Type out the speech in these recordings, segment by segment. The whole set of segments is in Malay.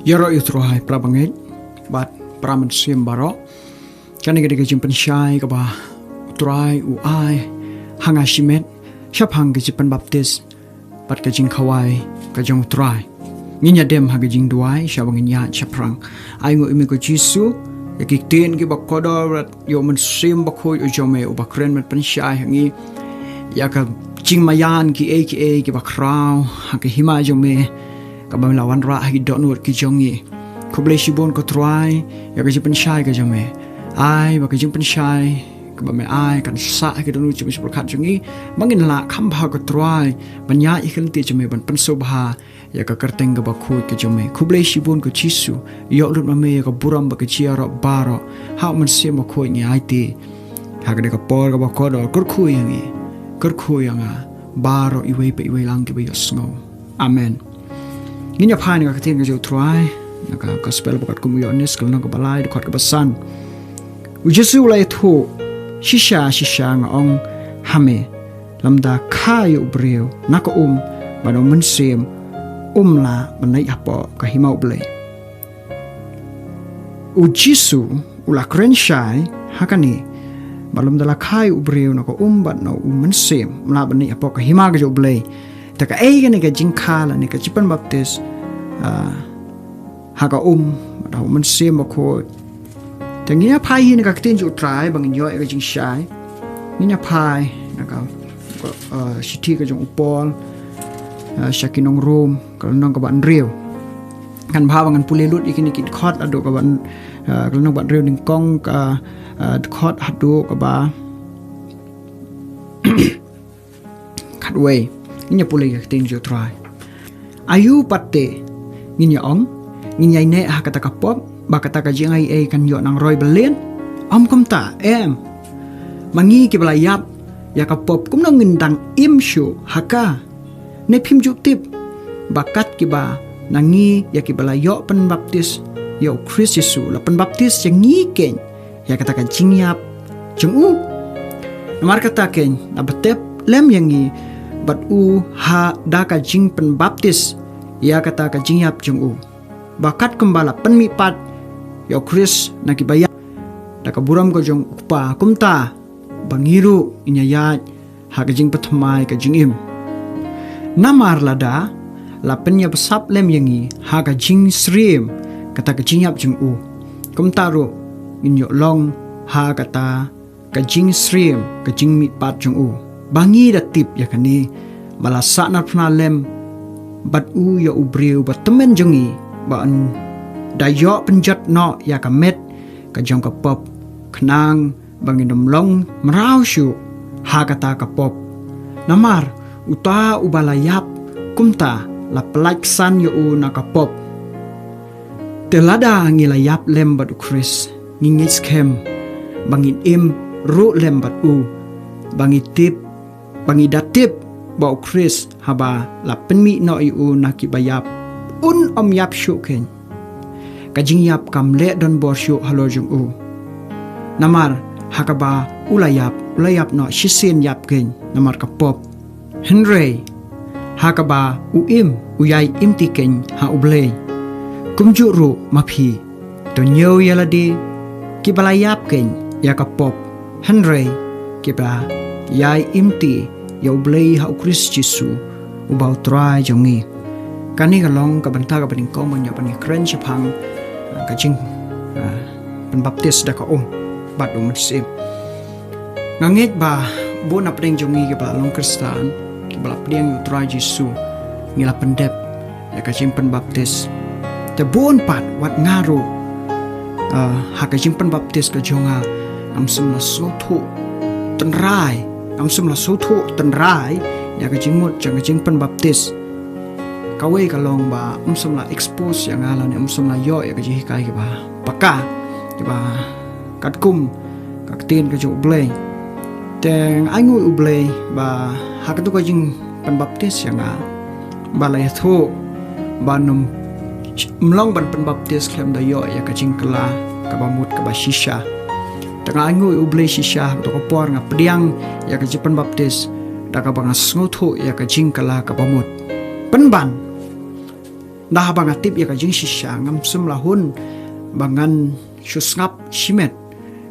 Yaro yutruhai prabangit bat praman sim baro kani gede jimpen syai ka ba utrai uai hanga shimet syapang ke jipen baptis bat ka jing khawai ka jong utrai nginya dem ha ke jing duai syabangin ya chaprang ai ngo imi ko jisu yakiktin ki bakodor yo men sim bakhoi ujome ubakren met pen syai hangi ya ka jing mayan ki bakrau ha ke hima jome kabang lawan ra hi dot nur ki jongi kuble shibon ko try ya ka jipen shai ka jame ai ba ka jipen shai ka ba me ai kan sa ka donu chi por khat jongi mangin la kham bha ko try banya ikhel ti jame ban pan so bha ya ka karteng ga ba khu ka jame kuble shibon ko chisu yo lut ma me ka buram ba ka chia ro baro ha man se ma khu ngi ai ti ha ka de ka por ka ba ko do kur khu yang baro iwe pe iwe lang ki ba yosno amen Nginya phai nga katin nga jo try naka gospel bukat kumuyonis kal nang balai dikot ka basan u Jesu lai thu shisha nga ong hame lamda khayu breu naka bano mensem la banai apo ka himau ble u Jesu ula kren shai hakani balum dala khayu breu naka bat no mensem la banai apo ka hima ga jo ble taka ni ka jingkhala ni ka jipan baptis haka da man sem ko tangia pai ni ka tin ju try bang yo ka jing shai ni nya pai na ka shiti ka jong upol shakinong room ka nong ka ban riu kan bhawangan pulelut ikini kit khot ado ka ban ka nong ban riu ning kong ka khot hadu ka ba khatway Ninya pulih ka tin jo try. Ayu patte ninya ong ninya ne ha kata kapop ba kata ka jing ai kan yo nang roi belen om kom ta em mangi ki belayap ya kapop kum nang ngindang im shu haka ne phim ju tip bakat ki ba nangi ya ki belayo pen baptis yo Chris Yesu la pen baptis yang ngi ken ya kata ka jing yap jung namar kata ken na betep lem yang ngi bat ha da ka jing pen baptis ya kata ka jing yap jung bakat kembala pen mi pat yo Chris na ki baya da ka buram ko jong upa kumta bangiru inyayat ha ka jing patmai ka jing im namar lada la pen ya besap lem yangi ha ka jing srim kata ka jing yap jung kumta ro inyo long ha kata ka jing srim ka jing mi pat jung bangi da tip ya kani malasa na pna lem bat ya ubreu bat temen jongi ba an da yo penjat no ya ka met ka jong ka pop knang bangin long mrau shu ha kata ka pop namar uta ubalayap kumta la pelak san yo na ka pop telada ngilayap lem bat Chris ngingis kem bangin im ru lem bat bangi tip bangi datip bau Chris haba la penmi no iu naki bayap om yap shuken kajing yap kam le don bor shu halo jung namar hakaba ulayap no shisin yap ken namar kapop Henry hakaba uyai imti ken ha ublei kumjuru mapi to nyo yaladi kibalayap ken ya kapop Henry kiba yai imti ya ublei ha Chris Jesu ubau try jongi kani ka long ka banta ka paning kong manya paning kren chapang ka jing pen baptis da ka bat sim nganget ba bu na pring jongi ka ba long kristan ki ba pring try Jesu ngila pendep ya ka jing pen baptis te bon pat wat ngaru ha ka jing pen baptis ka jonga am sum na so thu tenrai ang sumla soto tenrai ya ka jingmut jang jing pen baptis kawe ka long ba sumla expose yang alan sumla yo ya ka ji kai ba paka ba katkum kaktin ka jo blay teng aingu ublay ba hakatu ka jing pen baptis yang ba la tho ba num mlong ban pen baptis klem da yo ya ka jing kala ka ba mut ka ba shisha tengah angu ublei shisha to ko por nga pediang ya ka jipan baptis da ka bang snuthu ya ka jingkala ka pamut penban dah bang atip ya ka jing shisha ngam sum lahun bangan shusngap shimet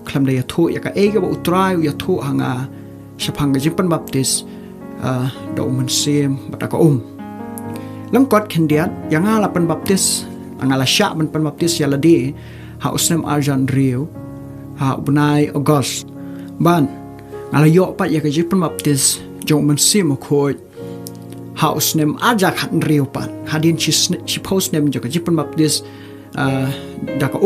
klam da ya tho ya ka ega ba utrai ya tho hanga shapang ga jing pan baptis da man sem bata ka lam kot khendiat yang ala pan baptis angala sha pan baptis ya la de ha usnem arjan riu ha bunai august ban ngala yo pat ya ka jing pan baptis jong man sem ko house nem aja khat riu pat hadin chi post nem jo ka jing pan baptis da ka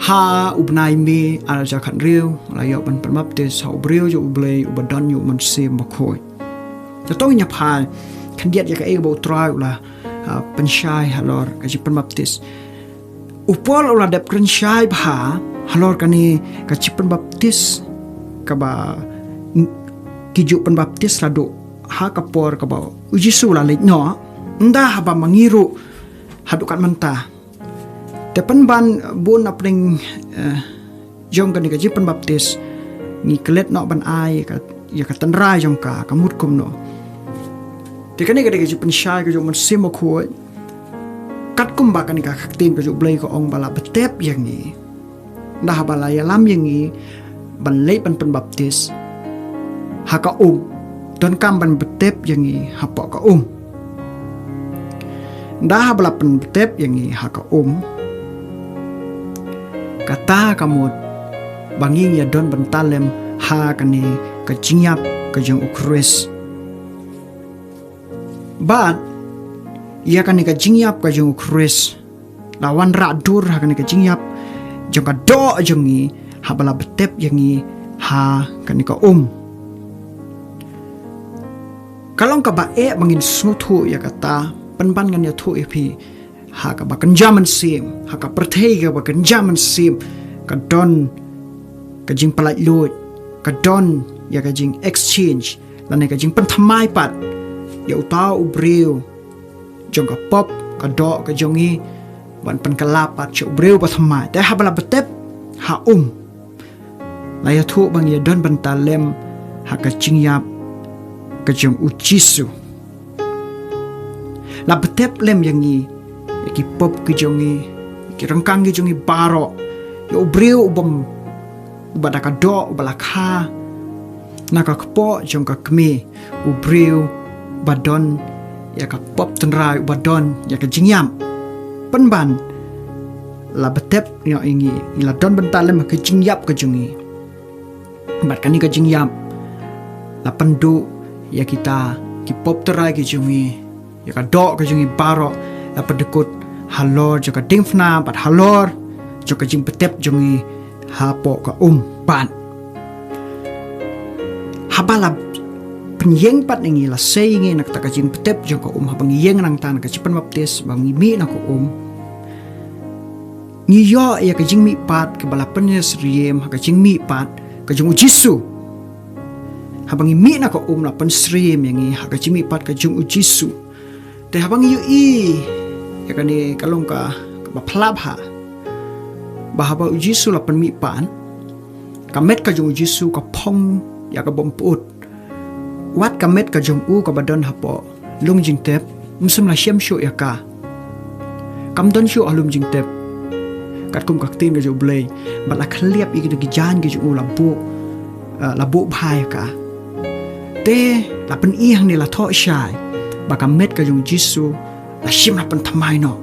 ha ubnai me aja khat riu la yo pan baptis ha ubriu jo ublei ubadon yo man sem koจะต้องยับพายคันเดียดอยากเอโบตรายละเป็นชายฮัลโหลก็จะเป็นบัพติสอุปอลละเด็บกันชายผาฮัลโหลกันนี่ก็จะเป็นบัพติสกับบ่ากิจุเป็นบัพติสละดุฮากระปอร์กับบ่าอุจิสุละเล็กหนอได้ฮับมังยิรุฮัดุกันมันตาแต่เป็นบันบุญอัปริงยองกันนี่ก็จะเป็นบัพติสนี่เกล็ดเนาะบันไอก็อยากตันรายยองกากมุดคุมเนาะแต่กันนี่ก็ได้จะเป็นชายก็จะมันเสียมขวดกัดกุมบากันนี่ก็ขักตีนก็จะเบลยก็องบาลาบเทปอย่างนี้ดาบาลายาล้ำอย่างนี้บันเล่บันเป็นบัพติสหากก็ตอนกำบันเทปอย่างนี้หาปอกก็ดาบาลาเป็นเทปอย่างนี้หากก็กาตากำหมดบางยิ่งอย่าโดนบันตาเลมหากันนี่ก็จิงยับก็ยังอุคริสบาดia kan ka jingyap ka jung Chris lawan ra dur ha kan ka jingyap jung ka do jungi ha bala betep yangi ha kan ka kalong ka ba mangin snuthu ya kata panpan kan ya thu epi ha ka ba kan jaman sim ha ka perthei ka ba kan jaman sim ka don ka jing palai lut ka don ya ka jing exchange lan ka jing pan thamai pat ya utau ubreu jong ka pop ka do ka jongi ban pan kalapat chu ubreu pa thamai te ha bala betep ha la ya thu bang ya don ban talem ha ka jingyap ka jong ujisu la betep lem yangi ki pop ki jongi ki rangkang ki jongi baro ya ubreu ubam ubada ka do ubala kha na ka kpo jong ka kme ubreu badon ya ka pop tenrai badon ya ka jingyam penban la betep ya ingi la don bentalem ka jingyap ka jungi bat kan ni ka jingyap la pendu ya kita ki pop terai ki jungi ya ka do ka jungi baro la pedekut halor jo ka dingfna bat halor jo ka jing betep jungi ha po ka ban habala penyeng pat ngi la sei ngi nak ta ka jing petep jong ko habang yeng nang tan ka chipan baptis bang mi na ko ngi yo ya ka jing mi pat ka bala penyes riem ka jing mi pat ka jong ujisu habang mi na ko la pen sriem yang ngi ka jing mi pat ka jong ujisu te habang yu ya ka ni kalong ka ba phlab ha ba haba ujisu la pen mi pan ka met ka jong ujisu ka phong ya ka bom put wat kamet ka jong ka badon hapo lung jing tep musum la shem shu ya ka kam don shu alum jing tep kat kum kak tin ka jo blay bat la khliap ik gi jan gi jo la bu bhai ka te la pen i hang ni la tho shai ba kamet ka jong jisu la shim la pen thamai no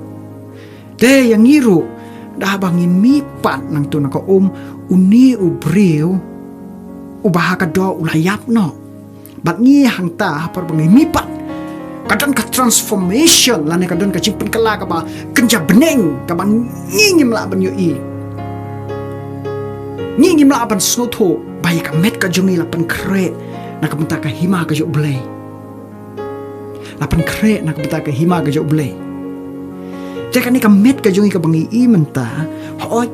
te yang ngiru da bang mi pat nang tu na ka uni ubreu ubaha ka do ulayap no bat ngi hang ta par bangi mi pat kadon ka transformation la ne kadon ka chimpen kala ka ba kenja beneng ka bang ngim la ban yo ngim la ban snotho bai ka met ka jungi la pan kre na ka menta ka hima ka jo blay la pan kre na ka menta ka hima ka jo blay te ka ni ka met ka jungi ka bangi menta hoi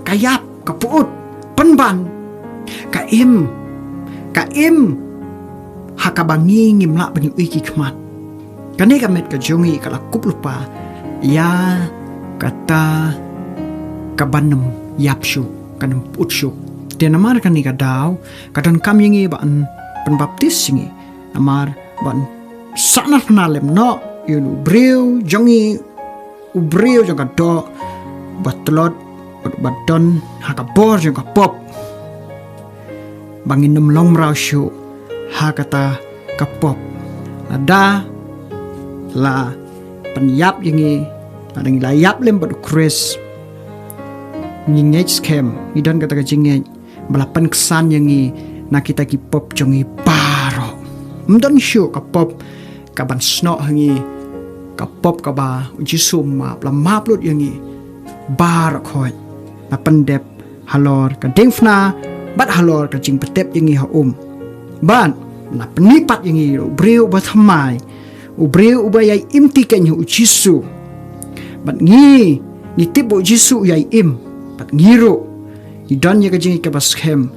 ka yap ka puut panban ka im hakabangi ngimla banyu iki khmat kane ka met ka jongi kala kup lupa ya kata kabanam yapshu kanam utshu te namar kani ka daw kadon kam yingi ban penbaptis singi namar ban sanat nalem no yun ubriu jongi ubriu jong do batlot badon hakabor jong kapop bangin nem long rau shu hakata kapop ada la penyap yangi ada layap lem badu Chris ngingej skem idan kata kajingej balapan kesan yangi nakita ki pop jongi baro mdan shu kapop kaban sno hangi kapop kaba jisum map la maplut yangi bar khoi na pandep halor ka dingfna bat halor ka jing petep yangi ha ban na penipat yangi ubriu bathamai ubriu ubayai imti kenyu jisu bat ngi tibo jisu yai im bat ngiro idan ya ka jing ka baskem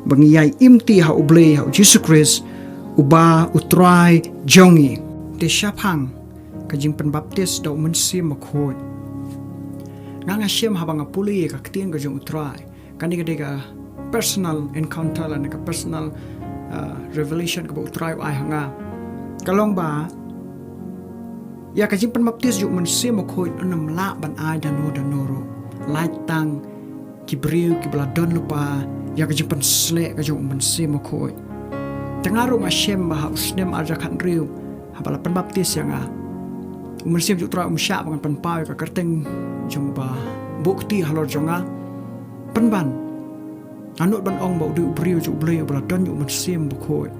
bangi yai imti ha ublei ha jisu Chris uba utrai jongi te syapang kajing penbaptis do mensim makhoi nganga syem habang apuli ka ktien ka jong utrai kani ka personal encounter la ka personal revelation ka utrai ai hanga kalong ba ya kajing penbaptis ju mensim makhoi anam la ban ai danoro lai tang kibriu kibladon lupa ya kajing pensle ka jong mensim makhoi tengaru masyem ba usnem ajakan riu habala penbaptis yang umersim jutra umsya bangan penpau ka kerteng jong ba bukti halor jonga penban anut ban ong ba du briu ju bleu bala don ju umersim bukhoi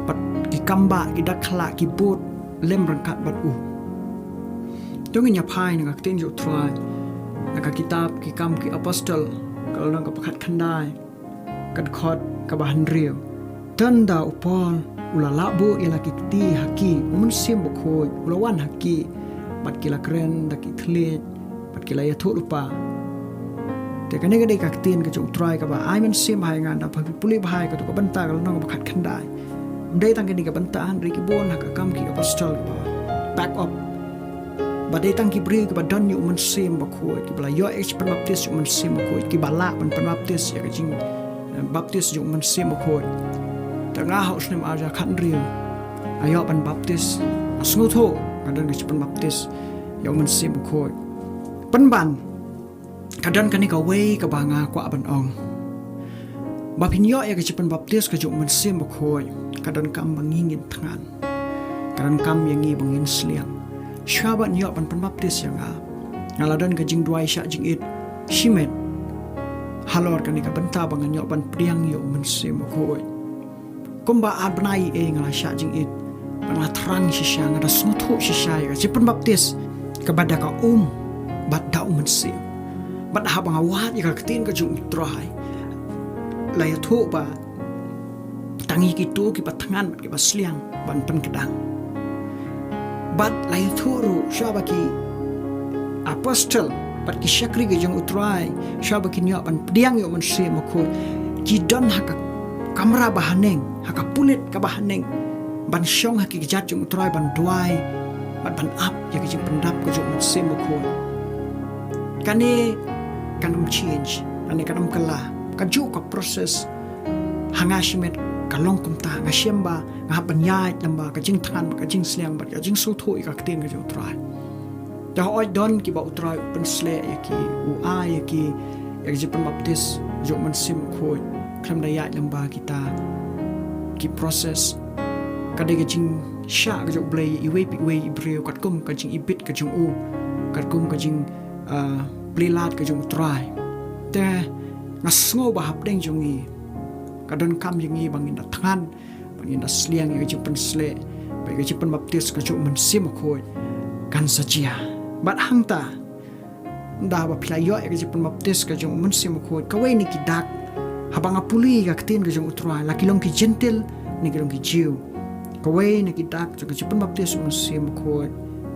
pat ki kamba ki dakla ki bot lem rangkat bat tongin nyapai nga kten ju try nga kitab ki kam ki apostle kalau nang ka pakhat khandai kad khot ka bahan riu tanda upol ula labu ila kiti haki umensim bukhoi ulawan haki pat kila kren daki thlet pat kila yathu lupa te kane gade ka tin ka utrai ka ba ai men sim hai nga da phagi puli bhai ka to ka banta ka no ka khat khandai dei tang ni ka banta han ri ki bon ka kam ki apostol ba back up ba dei tang ki bri ka ba don yu umensim bukhoi ki bla yo ex baptist umensim bukhoi ki bala ban baptist ya ka jing baptist yu umensim bukhoi tengah haus nem aja kan riu ayo ban baptis asngutho kadang ke ban baptis yang mensim bukhoi penban kadang kani ka wei ka banga kwa ban ong bapinyo ya ke ban baptis ke juk mensim bukhoi kadang kam bangingin tangan kadang kam yangi bangin sliang syabat yo ban baptis yang ngaladan ke jing duai syak jing it shimet halor kani ka benta bangan yo ban priang yo mensim bukhoi kumba adnai ngala syak jing it pernah terang sisya ngada snutu sisya ya sipen baptis kepada ka bat da mensim bat habang awat ya ketin ka jung trai laya thu ba tangi kitu ki patangan ki basliang ban pen kedang bat laya thu ru syabaki apostle bat ki syakri ke jung utrai syabaki nyo ban pediang yo mensim ko jidon hak kamera bahaneng haka pulit ka bahaneng ban syong haki gejat jung utrai ban duai ban up ya ke pendap ke jung mensim ko kane kanum change kane kanum kala kaju ka proses hangashimet kalong kumta ngashemba ngaban yai lamba ka jing tangan ka jing sliang ba ka jing suthu ka kteng ka jung utrai da oi don ki ba utrai pen sle ya ki ua ya ki baptis jung mensim ko klam da yai lamba kita ki proses kada ke jing sha ka jung blai iwe pi we ibreu kat kum ka jing ibit ka jung kat kum ka jing plilat ka jung utrai te ngasngo ba hapdeng jungi kadon kam jingi bangin da tangan bangin da sliang ya jing pen sle ba ka jing baptis ka jung mensim ko kan sajia bat hangta da ba playo ya jing baptis ka jung mensim ko ka we ni kidak habang apuli ka ktin ka jung utrai la kilong ki gentle ni kilong ki jiu ka we ni kidak ka jing baptis mensim ko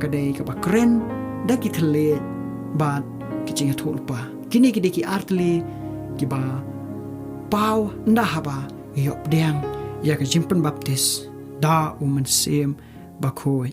kadai ka ba kren da ki thale bat kicing tulpa kini kidiki artli kiba pau nda haba yop diang ya ka jimpen baptis da mensim bakoi